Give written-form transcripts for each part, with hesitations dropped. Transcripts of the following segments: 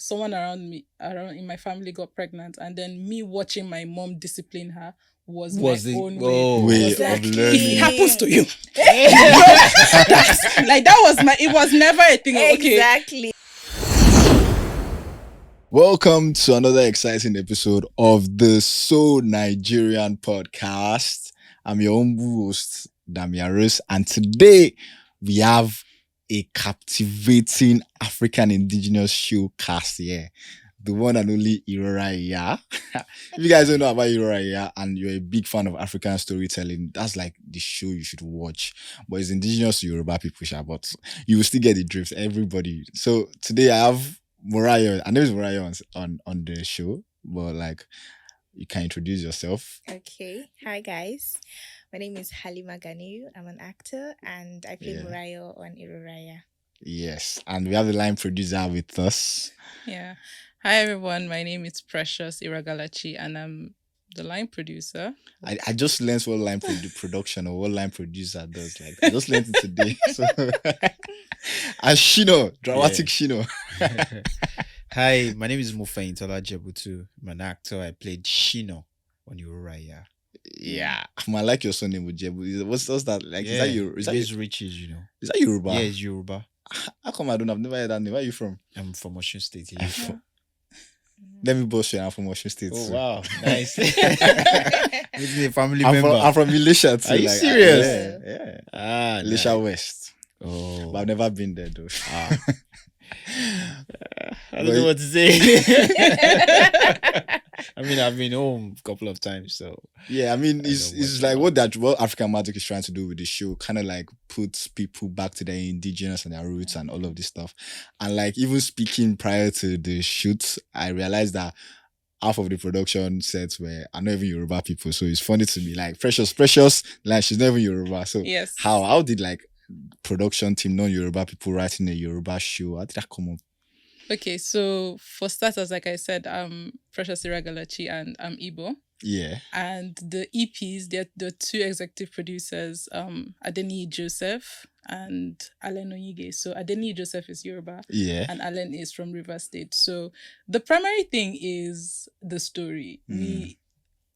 someone around in my family got pregnant, and then me watching my mom discipline her was my own way of if learning. it happens to you, that was it was never a thing of, okay. Exactly. Welcome to another exciting episode of the So Nigerian podcast. I'm your own host, Damiaris, and today we have a captivating African indigenous show cast here. The one and only Irora Iya. If you guys don't know about Irora Iya and you're a big fan of African storytelling, that's like the show you should watch. But it's indigenous to Yoruba people, but you will still get the drift, everybody. So today I have Morayo. I know it's Morayo on the show, but like you can introduce yourself. Okay. Hi guys. My name is Halima Ganiyi. I'm an actor and I play Morayo on Irora Iya. Yes. And we have the line producer with us. Yeah. Hi everyone, my name is Precious Iragalachi and I'm the line producer. I just learned what line production or what line producer does. Like I just learned it today. So and Shino, dramatic Shino. Hi, my name is Mofehintola Jebutu. I'm an actor. I played Shino on Irora Iya. Yeah, I like your surname with Jebu. What's that like? Yeah, Is that it's riches, you know. Is that Yoruba? Yeah, it's Yoruba. How come I've never heard that name? Where are you from? I'm from Osun State. Let me boast you. I'm from Osun State. Oh too. wow, nice. Meeting a family member. I'm from Elisha too. Are you serious? Yeah. Ah, Elisha nice. West. Oh, But I've never been there though. I don't know what to say. I mean, I've been home a couple of times, so Yeah, I mean, I it's know like what African Magic is trying to do with the show, kind of like puts people back to their indigenous and their roots and all of this stuff. And like even speaking prior to the shoot, I realized that half of the production sets were are not even Yoruba people. So it's funny to me, like Precious, like she's not even Yoruba. So Yes. how did like production team non-Yoruba people writing a Yoruba show? How did that come up? Okay, so for starters, like I said, I'm Precious Iragalachi and I'm Igbo. Yeah. And the EPs, they're the two executive producers, Ganiyi Joseph and Allen Onyige. So Ganiyi Joseph is Yoruba Yeah. and Allen is from River State. So the primary thing is the story.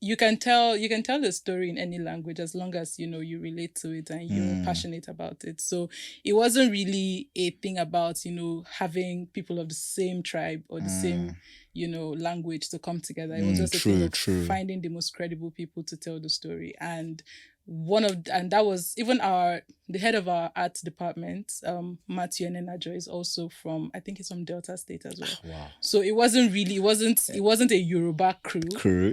You can tell the story in any language as long as you relate to it and you're passionate about it. So it wasn't really a thing about having people of the same tribe or the same language to come together. It was just a thing of finding the most credible people to tell the story. And that was even the head of our art department, Matthew Enenajo, is also I think he's from Delta State as well. Wow. So it wasn't a Yoruba crew,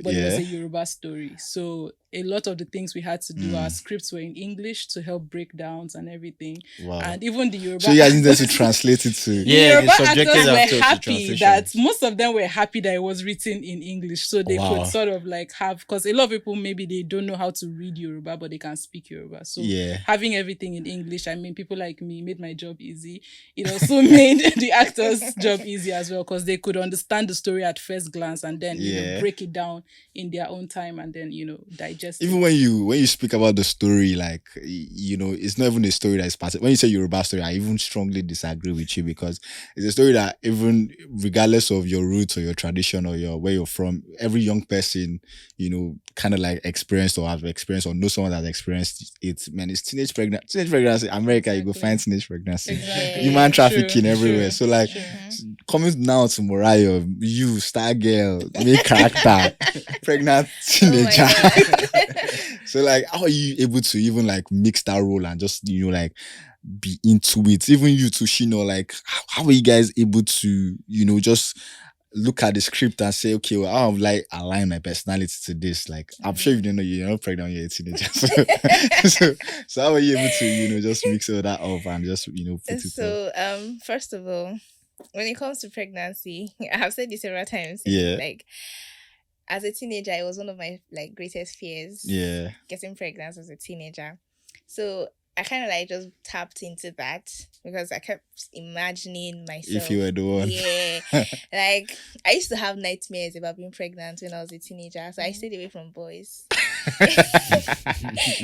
but it was yeah. a Yoruba story. So a lot of the things we had to do, our scripts were in English to help breakdowns and everything. Wow. And even the Yoruba So you guys needed to translate it to Yeah, Yoruba the subjective actors after were the happy translation. that most of them were happy that it was written in English, so they Wow. could sort of like have, because a lot of people maybe they don't know how to read Yoruba, but they can speak Yoruba. So having everything in English, I mean, people like me made my job easy. It also made the actors' job easy as well, because they could understand the story at first glance and then break it down in their own time and then digest. Even when you speak about the story, like it's not even a story that is part of, when you say Yoruba story, I even strongly disagree with you, because it's a story that even regardless of your roots or your tradition or where you're from, every young person kind of like experienced or have experienced or know someone that's experienced it. Man, it's teenage pregnancy. America, you go find teenage pregnancy, human trafficking everywhere. So like coming now to Morayo, you star girl, main character, pregnant teenager. So like, how are you able to even like mix that role and just like be into it? Even you too, Shino, like how are you guys able to just look at the script and say, okay, well, I'll like align my personality to this? Like, I'm sure you don't know you're not pregnant, you're a teenager. So how are you able to just mix all that up and just put it So first of all, when it comes to pregnancy, I have said this several times. Yeah. Like, as a teenager, it was one of my like greatest fears. Yeah. Getting pregnant as a teenager. So I kind of like just tapped into that because I kept imagining myself. If you were the one. Yeah. Like, I used to have nightmares about being pregnant when I was a teenager. So I stayed away from boys.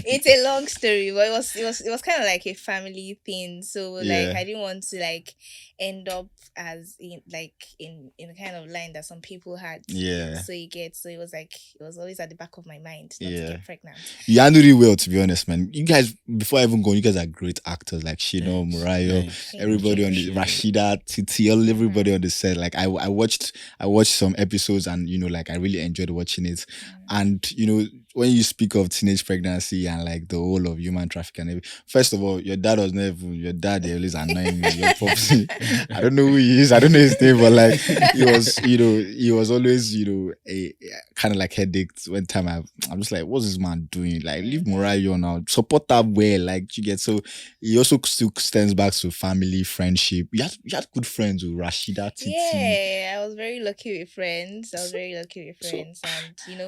It's a long story, but it was kind of like a family thing. So like Yeah. I didn't want to like end up as in in the kind of line that some people had. Yeah. So it was like it was always at the back of my mind not to Yeah. get pregnant. You handled it well, to be honest, man. You guys, before I even going, you guys are great actors, like Shino, Murayo, Thanks. everybody on the Rashida, Titi, everybody on the set. Like I watched some episodes, and like I really enjoyed watching it. And when you speak of teenage pregnancy and like the whole of human trafficking, and everything, first of all, your dad was never your dad. They always annoying me. Your pops, I don't know who he is. I don't know his name, but like he was always a kind of like headache. One time I'm just like, what's this man doing? Like, leave Murayo now, support that well. Like, you get. So he also still stands back to family, friendship. You had good friends with Rashida, Titi. Yeah, I was very lucky with friends. And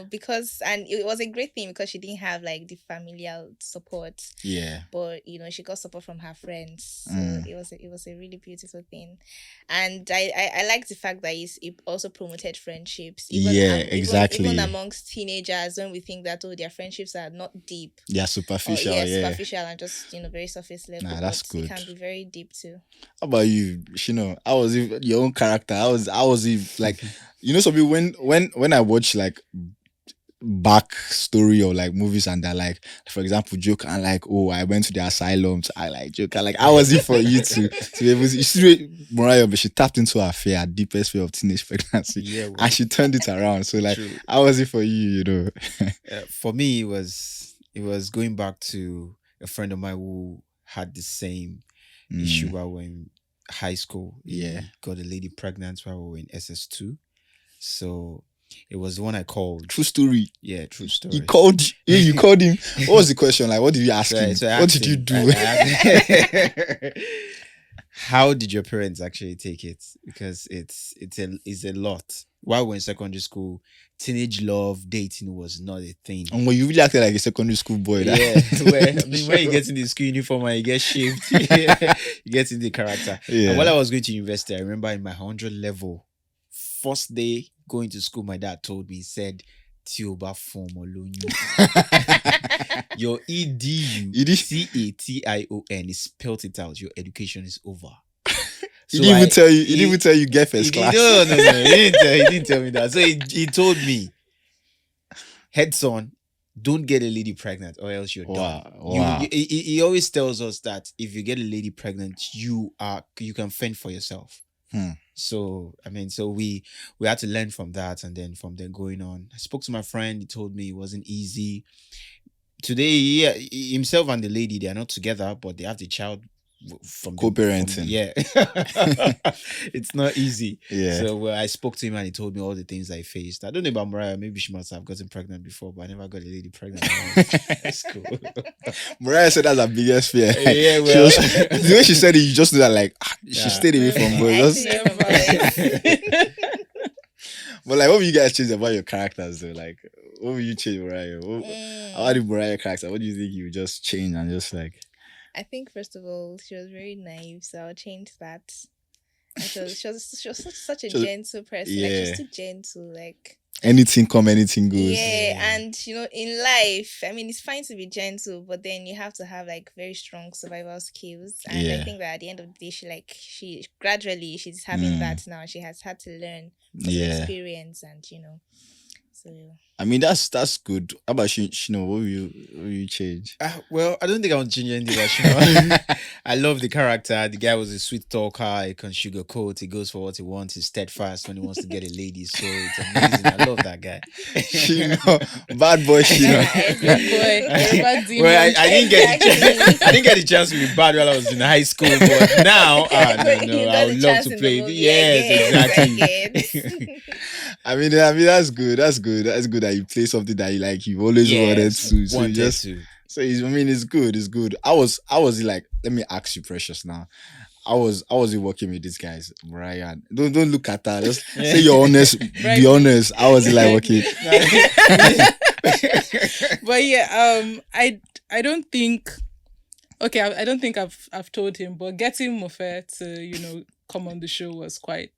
because it was a great thing because she didn't have like the familial support. Yeah. But she got support from her friends. So it was a really beautiful thing. And I like the fact that it also promoted friendships. Exactly. Even amongst teenagers, when we think that their friendships are not deep. Yeah, superficial. Superficial and just very surface level. Nah, that's good. It can be very deep too. How about you? I was your own character. I was like, some people when I watch like back story or like movies and they're like, for example, joke and like, oh, I went to the asylums. I like joke and like, how was it for you to be able to? You see, Mariah, but she tapped into her fear, her deepest fear of teenage pregnancy, and she turned it around. So like, True. how was it for you? For me, it was going back to a friend of mine who had the same issue while we were in high school. Yeah, He got a lady pregnant while we were in SS2. So it was the one I called. True story. Yeah, true story. You called him. What was the question? Like, what did you ask him? So I What asked did you him- do? How did your parents actually take it? Because it's a lot. While we were in secondary school, teenage love, dating was not a thing. And when you really acted like a secondary school boy. Yeah, when you get in the school uniform and you get shaved, you get in the character. Yeah. And while I was going to university, I remember in my 100 level, first day going to school, my dad told me, he said, Tioba form olonyu. Your EDUCATION, he spelled it out. Your education is over. He didn't even tell you. He didn't even tell you get first class. No. He didn't tell me that. So he told me, heads on, don't get a lady pregnant or else you're done. Wow. He always tells us that if you get a lady pregnant, you can fend for yourself. So we had to learn from that, and then from there going on. I spoke to my friend. He told me it wasn't easy. Today, himself and the lady, they are not together, but they have the child from co-parenting. It's not easy. Yeah. So I spoke to him and he told me all the things I faced. I don't know about Mariah. Maybe she must have gotten pregnant before, but I never got a lady pregnant. That's cool. Mariah said that's her biggest fear. Yeah, well, the way she said it, you just know that like she stayed away from boys. But like, what will you guys change about your characters though? Like, what will you change, Mariah? How did Mariah character? What do you think you just change and just like? I think first of all, she was very naive, so I'll change that. And she was such a gentle person. Yeah. Like, she was too gentle. Like, anything come, anything goes. yeah, and in life, I mean, it's fine to be gentle, but then you have to have like very strong survival skills. And I think that at the end of the day, she's having that now. She has had to learn from experience, and so. I mean, that's good. How about Shino? What will you change? Well, I don't think I want to change anything about Shino. I love the character. The guy was a sweet talker. He can sugarcoat. He goes for what he wants. He's steadfast when he wants to get a lady. So it's amazing. I love that guy. Shino, bad boy Shino. Well, I didn't get the chance to be bad while I was in high school, but now, no, I would love to play. Yes, exactly. I mean, that's good. That's good that you play something that you like. You've always wanted to. So it's good. It's good. I was like, let me ask you, Precious. Now, I was working with these guys, Mariah. Don't look at her. Just say you're honest. Be honest. I was like working. But yeah, I don't think. Okay, I don't think I've told him, but getting Mofe to come on the show was quite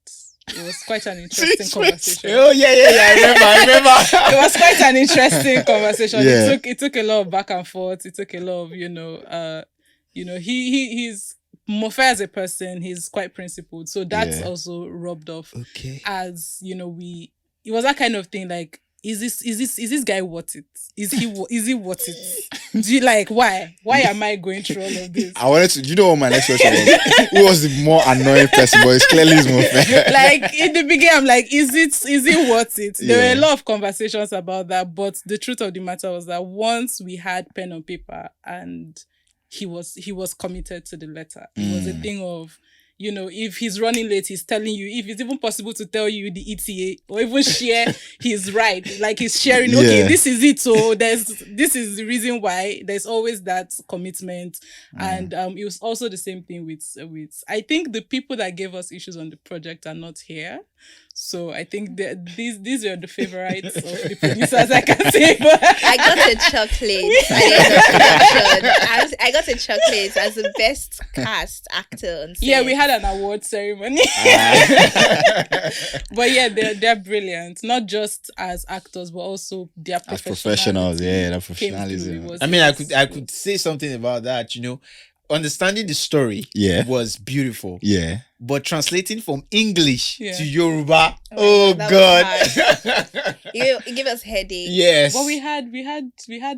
It was quite an interesting conversation. Oh yeah. I remember. It was quite an interesting conversation. Yeah. It took a lot of back and forth. It took a lot of he's Mofe as a person. He's quite principled, so that's also rubbed off. Okay. As it was that kind of thing. Like, is this guy worth it? Is he worth it? Do you why am I going through all of this? I wanted to. You know what my next question was? Who was the more annoying person? But it's clearly his Mofe. Like in the beginning, I'm like, is it worth it? There were a lot of conversations about that, but the truth of the matter was that once we had pen on paper and he was committed to the letter, it was a thing of, if he's running late, he's telling you, if it's even possible to tell you the ETA or even share his right, like he's sharing, okay, this is it. So this is the reason why. There's always that commitment. And it was also the same thing with I think the people that gave us issues on the project are not here. So I think that these are the favorites of the producers, I can say. But I got a chocolate at the end of production. I got a chocolate as the best cast actor on set. Yeah, we had an award ceremony. But yeah, they're brilliant. Not just as actors, but also their professionals. Yeah, their professionalism. I mean, I could say something about that. Understanding the story was beautiful. Yeah. But translating from English to Yoruba, God. It gave us headache. Yes. But we had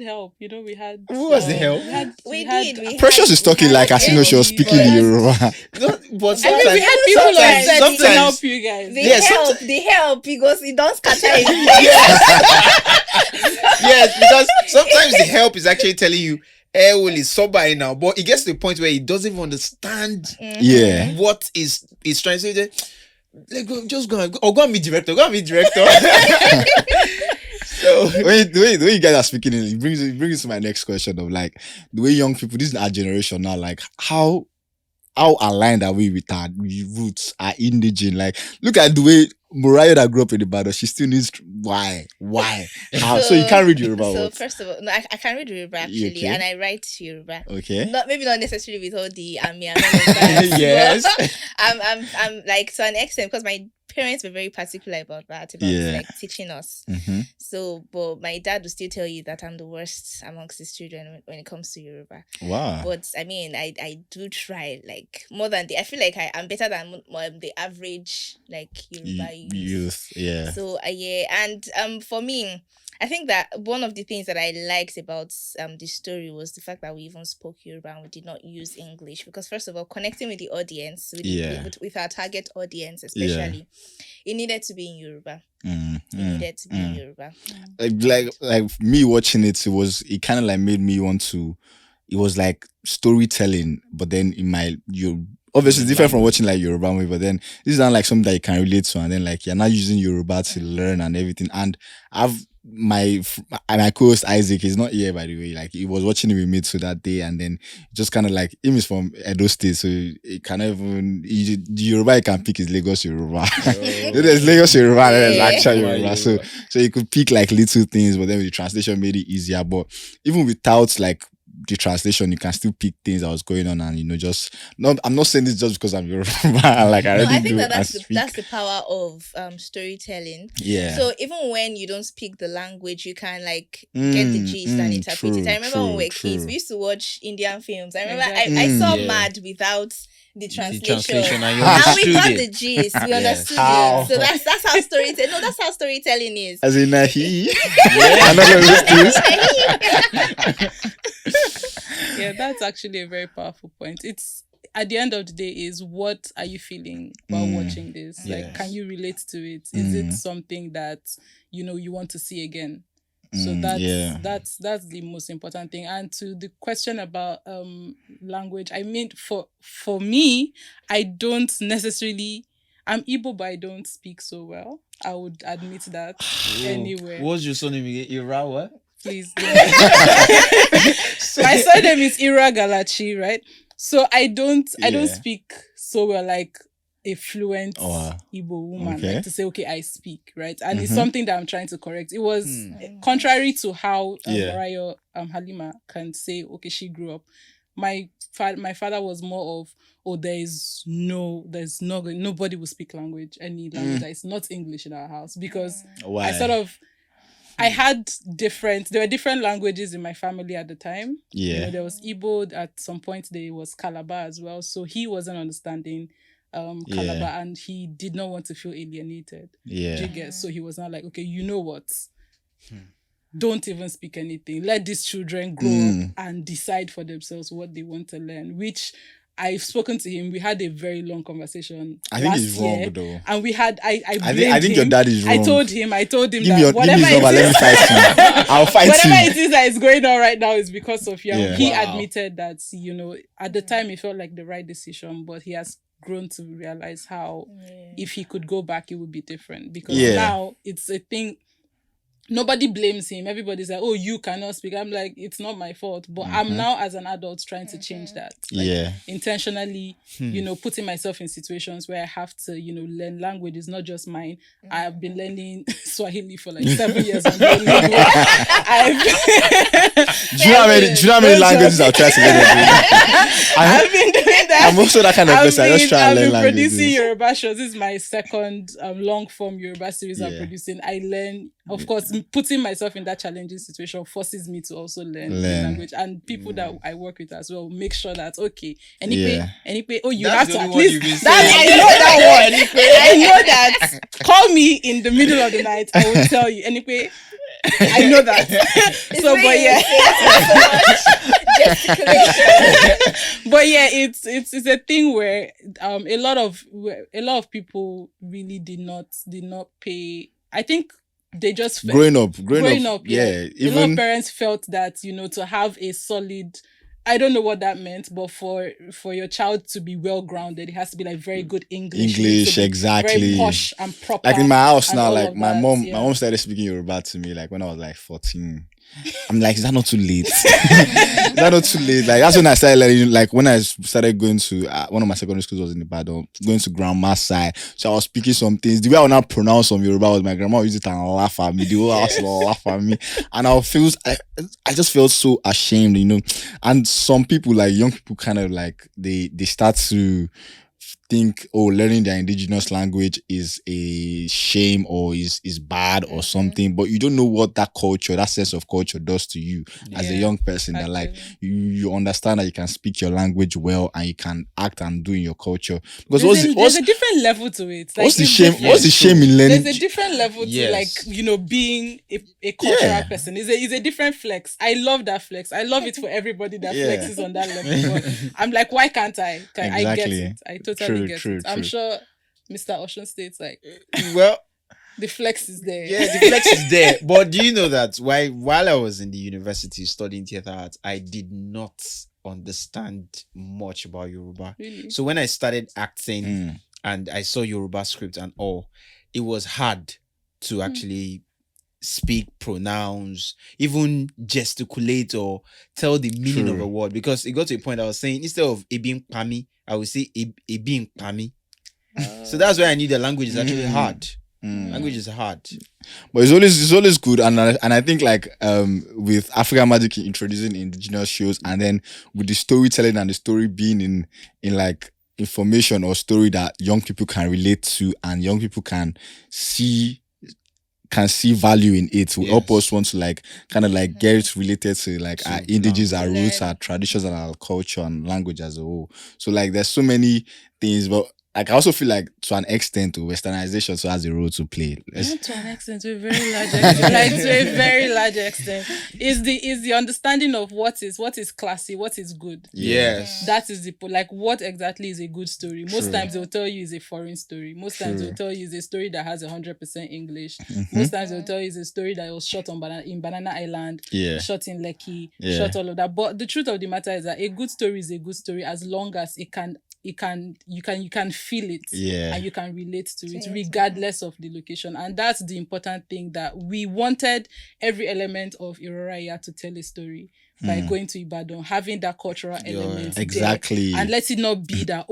help. We had. Who was the help? We did. Precious is talking like as if she was speaking in Yoruba. No, but I mean, we had people on set to sometimes help you guys. The help because it don't scatter it. Yes, because sometimes the help is actually telling you, well, is sober now, but it gets to the point where he doesn't even understand what is trying to say. Like, go and meet director. So the way you guys are speaking, it brings to my next question of like the way young people, this is our generation now, like how aligned are we with our roots, our indigenous? Like, look at the way Mariah that grew up in the battle, she still needs why? How? So you can't read Yoruba. So first of all, no, I can read Yoruba actually, and I write Yoruba. Okay. Maybe not necessarily with all the yes. I'm like to an extent because my parents were very particular about that, like teaching us. Mm-hmm. So, but my dad will still tell you that I'm the worst amongst his children when it comes to Yoruba. Wow. But I mean, I do try like more than I feel like I'm better than the average like Yoruba youth. Yeah. So and for me, I think that one of the things that I liked about this story was the fact that we even spoke Yoruba and we did not use English, because first of all, connecting with the audience, with our target audience especially, it needed to be in Yoruba. It needed to be in Yoruba. Like me watching it, it kind of like made me want to. It was like storytelling, but then obviously it's different from watching like Yoruba movie, but then this is not like something that you can relate to, and then like you're not using Yoruba to learn and everything. And my co-host Isaac is not here, by the way. Like he was watching it with me too that day, and then just kind of like him is from Edo State, so it kind of even the Yoruba he can pick is Lagos Yoruba. There's Lagos Yoruba, and there's actual Yoruba. So you could pick like little things, but then with the translation made it easier. But even without like the translation, you can still pick things that was going on, and I'm not saying this just because I'm Yoruba. Like I think that's the power of storytelling. Yeah. So even when you don't speak the language, you can like get the gist and interpret it. I remember when we were kids, we used to watch Indian films. I remember I saw Mad without the translation, and we got the gist. We understood it. So that's how storytelling. No, that's how storytelling is. As in Yeah, that's actually a very powerful point. It's at the end of the day is, what are you feeling while watching this? Like, can you relate to it? Is it something that you want to see again? So that's the most important thing. And to the question about language, I mean, for me, I don't necessarily. I'm Igbo, but I don't speak so well. I would admit that anywhere. What's your surname again? Irora? Please. My surname is Irora Galachi, right? So I don't speak so well, like a fluent Igbo woman, like to say, okay, I speak, right? And it's something that I'm trying to correct. It was contrary to how Mariah Halima can say, okay, she grew up. My my father was more of, oh, nobody will speak any language that is not English in our house, because Why? there were different languages in my family at the time. Yeah. There was Igbo, at some point there was Calabar as well. So he wasn't understanding Calabar, and he did not want to feel alienated. Yeah. So he was not like, okay, you know what? Don't even speak anything. Let these children grow up and decide for themselves what they want to learn, which I've spoken to him. We had a very long conversation. I think he's wrong though. And we had, I think your dad is wrong. I told him give that whatever it is, let me fight you. I'll fight whatever him. it is that is going on right now is because of you. Yeah. He admitted that, at the time it felt like the right decision, but he has grown to realize how if he could go back, it would be different, because now it's a thing. Nobody blames him. Everybody's like, oh, you cannot speak. I'm like, it's not my fault. But I'm now, as an adult, trying to change that. Intentionally, putting myself in situations where I have to, learn languages, not just mine. I have been learning Swahili for like 7 years. Do you know how many languages I've tried to learn? I've been doing that. I'm also that kind of person. I just try to learn languages. I've been producing Yoruba shows. This is my second long form Yoruba series I'm producing. I learn, of course, putting myself in that challenging situation forces me to also learn the language, and people that I work with as well make sure that you That's have to the at one you've least been that saying. I know that one. I know that. Call me in the middle of the night. I will tell you. Anyway, I know that. It's a thing where a lot of people really did not pay. I think they just growing up. Even a lot of parents felt that to have a solid, I don't know what that meant, but for your child to be well grounded, it has to be like very good English, exactly, very posh and proper. Like in my house now, like my that, mom started speaking Yoruba to me like when I was like 14. I'm like, is that not too late? Is that not too late? Like that's when I started learning. Like when I started going to one of my secondary schools was in Ibadan, going to grandma's side. So I was speaking some things. The way I would not pronounce some Yoruba was my grandma would use it and laugh at me. The whole house will laugh at me, and I just felt so ashamed, And some people, like young people, kind of like they start to think, oh, learning their indigenous language is a shame or is bad or something, but you don't know what that sense of culture does to you as a young person. That like you understand that you can speak your language well and you can act and do in your culture. Because there's a different level to it. Like, what's the shame? What's the shame in learning? There's a different level to being a cultural person. It's a different flex. I love that flex. I love it for everybody that flexes on that level. But I'm like, why can't I? I get it. I totally get it. I'm sure Mr. Ocean State's like, well, the flex is there. Yeah, the flex is there. But do you know that while I was in the university studying theater arts, I did not understand much about Yoruba. Really? So when I started acting and I saw Yoruba script and all, it was hard to actually speak, pronounce, even gesticulate or tell the meaning of a word, because it got to a point I was saying, instead of being pami, I would say being pami. So that's why I knew the language is actually hard. Language is hard, but it's always good, and I think like with African Magic introducing indigenous shows, and then with the storytelling and the story being in like information or story that young people can relate to and young people can see value in it, will help us want to like kind of like get it related to like our indigenous, our roots, our traditions, and our culture and language as a whole. So like there's so many things, but like I also feel like to an extent westernization also has a role to play. Not to an extent, to a very large extent. Like to a very large extent. Is the understanding of what is classy, what is good. Yes. That is like what exactly is a good story. Most times they'll tell you is a foreign story. Most times they'll tell you is a story that has 100% English. Most times they'll tell you is a story that was shot in Banana Island, shot in Lekki, shot all of that. But the truth of the matter is that a good story is a good story as long as you can feel it and you can relate to it regardless of the location. And that's the important thing, that we wanted every element of Irora Iya to tell a story, by going to Ibadan, having that cultural element exactly, there, and let it not be that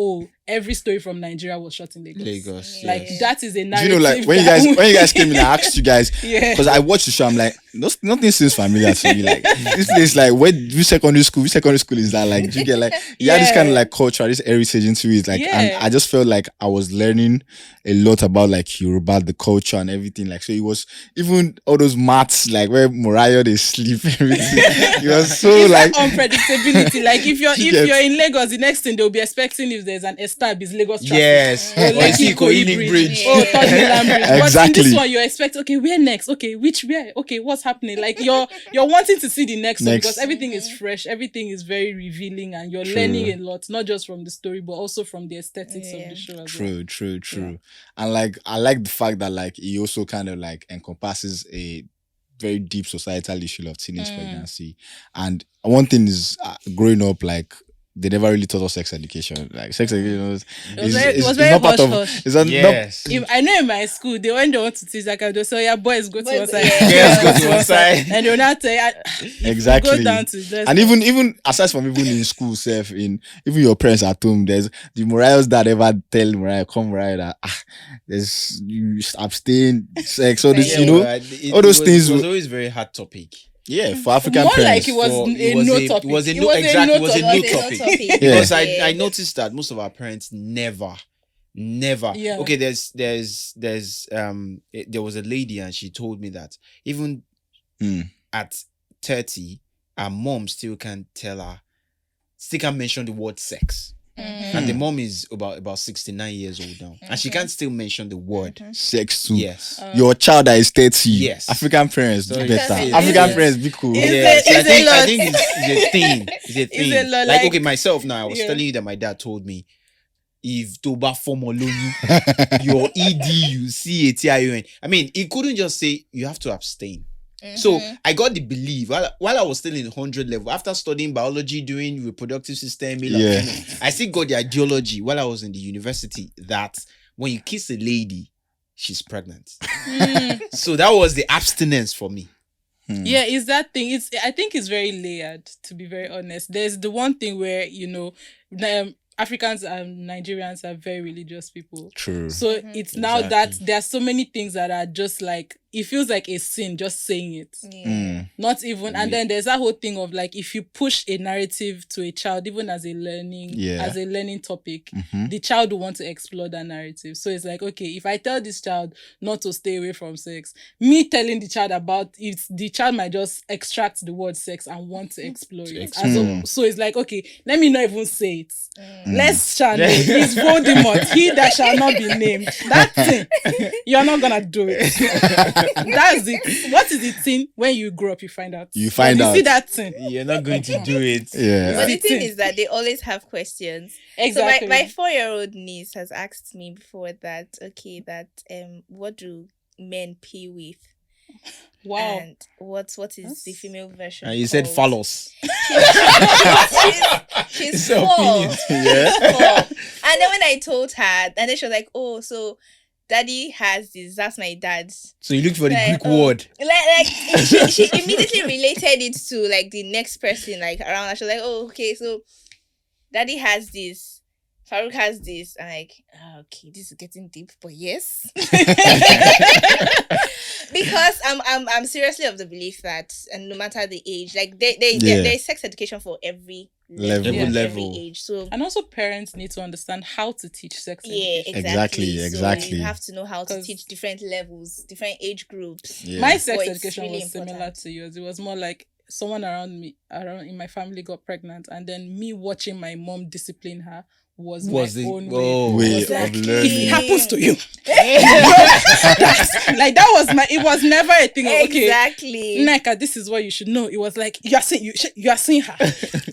every story from Nigeria was shot in Lagos. Like that is a narrative. You know, like when you guys came in, I asked you guys because I watched the show. I'm like, nothing seems familiar to me. Like this place, like which secondary school is that? Like, do you get like had this kind of like culture, this heritage into it? Like, and I just felt like I was learning a lot about like Yoruba, the culture and everything. Like, so it was even all those maths, like where Moriah they sleep, everything. It was so it's like unpredictability. Like if you're in Lagos, the next thing they'll be expecting if there's an Estab is Lagos traffic. Yes. Or Lekki Ikoyi Bridge. Oh, Third Mainland Bridge. Exactly. But in this one, you expect, okay, where next? Okay, where? Okay, what's happening? Like you're wanting to see the next one because everything is fresh, everything is very revealing, and you're learning a lot, not just from the story, but also from the aesthetics of the show as well. True. Yeah. And like I like the fact that like he also kind of like encompasses a very deep societal issue of teenage pregnancy. And one thing is growing up, like they never really taught us sex education. Like sex education was very not part of. I know in my school, when they want to teach, like they say, boys go to one side, girls go to one side, and they'll not say exactly. Go down to and even aside from even in school, even your parents at home, there's the Mariah's that ever tell Mariah, come Mariah, that there's you abstain sex, all this, all those things. It was always very hard topic. Yeah, for African more parents. Like it was a no topic. It was a no topic. Because I noticed that most of our parents never. Yeah. Okay, there was a lady and she told me that even at 30, her mom still can't mention the word sex. And the mom is about 69 years old now. And she can't still mention the word sex too. Yes. Your child that is 30. Yes. African parents do better. African parents be cool. Yes. I think it's a thing. It's a thing. It's a lot, like, okay, myself now, I was telling you that my dad told me, if Toba form alone, your ED, you see a TION. I mean, he couldn't just say, you have to abstain. So I got the belief while I was still in 100 level, after studying biology, doing reproductive system, I still got the ideology while I was in the university that when you kiss a lady, she's pregnant. So that was the abstinence for me. Yeah, it's that thing. I think it's very layered, to be very honest. There's the one thing where, Africans and Nigerians are very religious people. True. So it's now that there are so many things that are just like, it feels like a sin just saying it. Not even, and then there's that whole thing of like, if you push a narrative to a child, even as a learning topic, the child will want to explore that narrative. So it's like, okay, if I tell this child not to stay away from sex, me telling the child about it, the child might just extract the word sex and want to explore it. So it's like, okay, let me not even say it. Let's channel. It's Voldemort. He that shall not be named. That thing, you're not gonna do it. That's it. What is the thing when you grow up? You find out. You see that thing. You're not going to do it. Yeah. But the thing is that they always have questions. Exactly. So my 4-year-old niece has asked me before that. Okay, what do men pee with? Wow. And what is the female version? And you said phallus. She's 4. Yeah. 4. And then when I told her, and then she was like, "Oh, so daddy has this. That's my dad's." So you looked for the Greek word. Like she immediately related it to like the next person like around her. She was like, "Oh, okay, so daddy has this. Farouk has this." I'm like, okay, this is getting deep, but yes. Because I'm seriously of the belief that, and no matter the age, like there's sex education for every level. Every age. So, and also parents need to understand how to teach sex education. Exactly. So you have to know how to teach different levels, different age groups. My sex education was similar to yours. It was more like someone around in my family got pregnant, and then me watching my mom discipline her was my own way of learning. If it happens to you, it was never a thing of, okay, exactly, Nneka, this is what you should know. It was like, you are seeing her,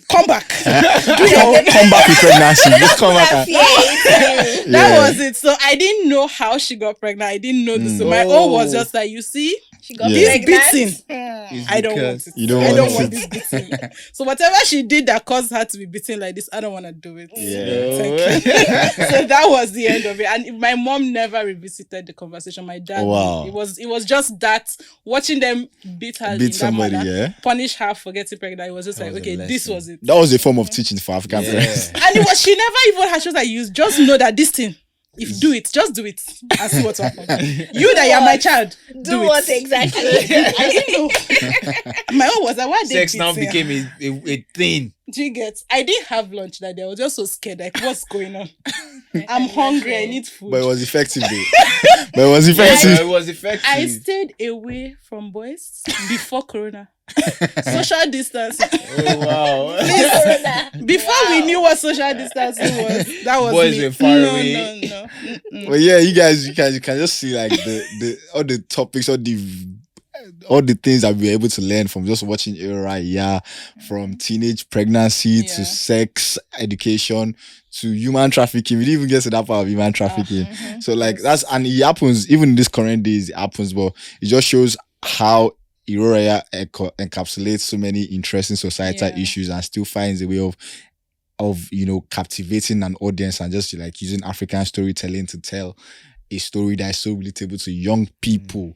come back, do your own, come back with pregnancy, just come back. That was it. So I didn't know how she got pregnant. I didn't know this. So my own was just like, you see, She got Yeah. pregnant. Beating. It's I don't want because- it. You don't I don't want want it. this beating. So whatever she did that caused her to be beaten like this, I don't want to do it. Yeah. So that was the end of it. And my mom never revisited the conversation. My dad, Wow. it was just that watching them beat her in Beat that somebody, manner, yeah. punish her for getting pregnant. It was just That like, was a okay, this lesson. was it. That was a form of teaching for African parents. And it was, she never even had, she was like, you just know that this thing, if you do it, just do it and see what happens. You that you're my child, Do it. what exactly? I didn't know. My own was like, why they Sex now beating her? became a thing. Do you get? I didn't have lunch that day. I was just so scared. Like, what's going on? I'm hungry. I need food. But it was effective though. But it was Yeah, effective. it was effective. I stayed away from boys before Corona. Social distancing. Oh wow. Before we knew what social distancing was, that was Boys me. were far no, away. No. Mm-mm. But yeah, you can just see like the all the topics, all the things that we were able to learn from just watching Irora Iya, from teenage pregnancy to Yeah. sex education to human trafficking. We didn't even get to that part of human trafficking. So like and it happens even in these current days. It happens, but it just shows how Irora Iya encapsulates so many interesting societal Yeah. issues and still finds a way of captivating an audience and just like using African storytelling to tell a story that is so relatable to young people.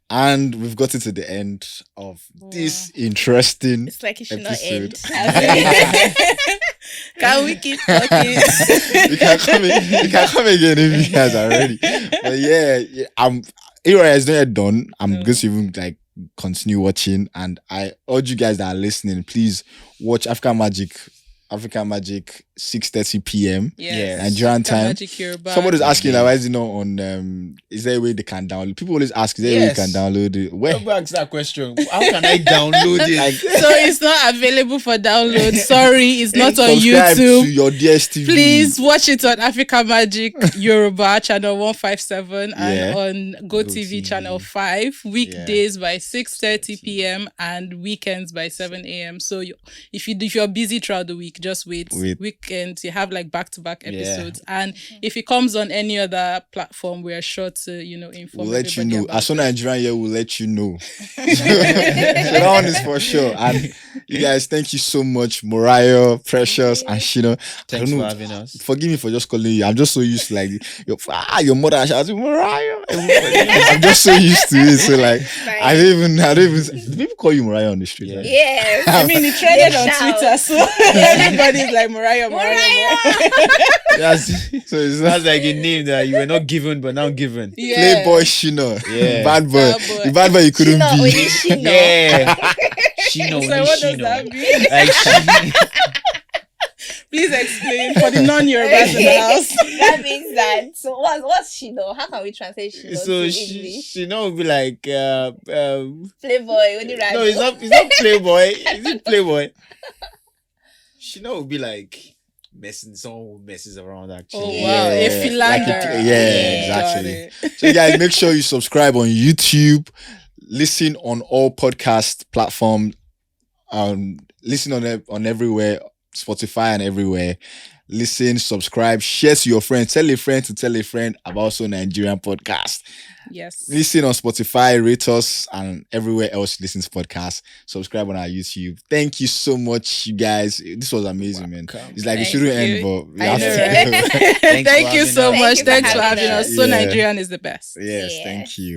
And we've gotten to the end of this interesting It's like it should episode. not end. Can we keep talking? You can come again if you guys are ready. But yeah, Irora is not yet done. I'm going to even like continue watching, and I urge you guys that are listening, please watch African Magic 6:30 p.m. Yes. Nigerian time. Magic Yoruba. Somebody's asking like, why is it not on is there a way they can download? People always ask, is there a way you can Yes. download it? Where? Don't ask that question. How can I download it? Like, So it's not available for download. Sorry, it's not on subscribe to YouTube. your DSTV. Please watch it on Africa Magic Yoruba channel 157 and Yeah. on GoTV GoTV. channel 5 weekdays by 6:30 p.m. and weekends by 7 a.m. So if you're busy throughout the week, just wait. Weekends you have like back-to-back episodes, and if it comes on any other platform, we are sure to inform. We'll let you everybody know. about As soon it. as Nigerian here, we'll let you know. So that one is for sure. And you guys, thank you so much, Mariah, Precious, and Shino. Thanks for having us. Forgive me for just calling you. I'm just so used to like your mother shouting Mariah. I'm just so used to it. So like I don't even do people call you Mariah on the street? Yeah. Like? Yes. I mean, it trended on Shout. Twitter, so everybody's like Mariah. That's So that's like a name that you were not given but now given. Yeah. Playboy Shino. Yeah. Bad boy. Bad boy. The bad boy you couldn't Shino, be. only Shino. Yeah. Shino, So only what does Shino. that mean? Like Shino. Please explain for the non-Yorubas in the house. That means that. So what's Shino? How can we translate Shino So to she English? will be like Playboy, only radio. no, it's not Playboy. Is it Playboy? Shino will be like someone who messes around actually. Oh wow, Yeah. a Like philanderer. exactly. Got it. So you guys, make sure you subscribe on YouTube, listen on all podcast platforms, listen on everywhere, Spotify and everywhere. Listen, subscribe, share to your friends, tell a friend to tell a friend about So Nigerian podcast. Yes. Listen on Spotify, rate us, and everywhere else you listen to podcasts. Subscribe on our YouTube. Thank you so much, you guys. This was amazing, man. Welcome. It's like it Thank shouldn't you. end, but we I have know, to. right? Thanks Thank for you having so us. much. Thank you for Thanks for having having us. us. So Yeah. Nigerian is the best. Yes, Yeah. thank you.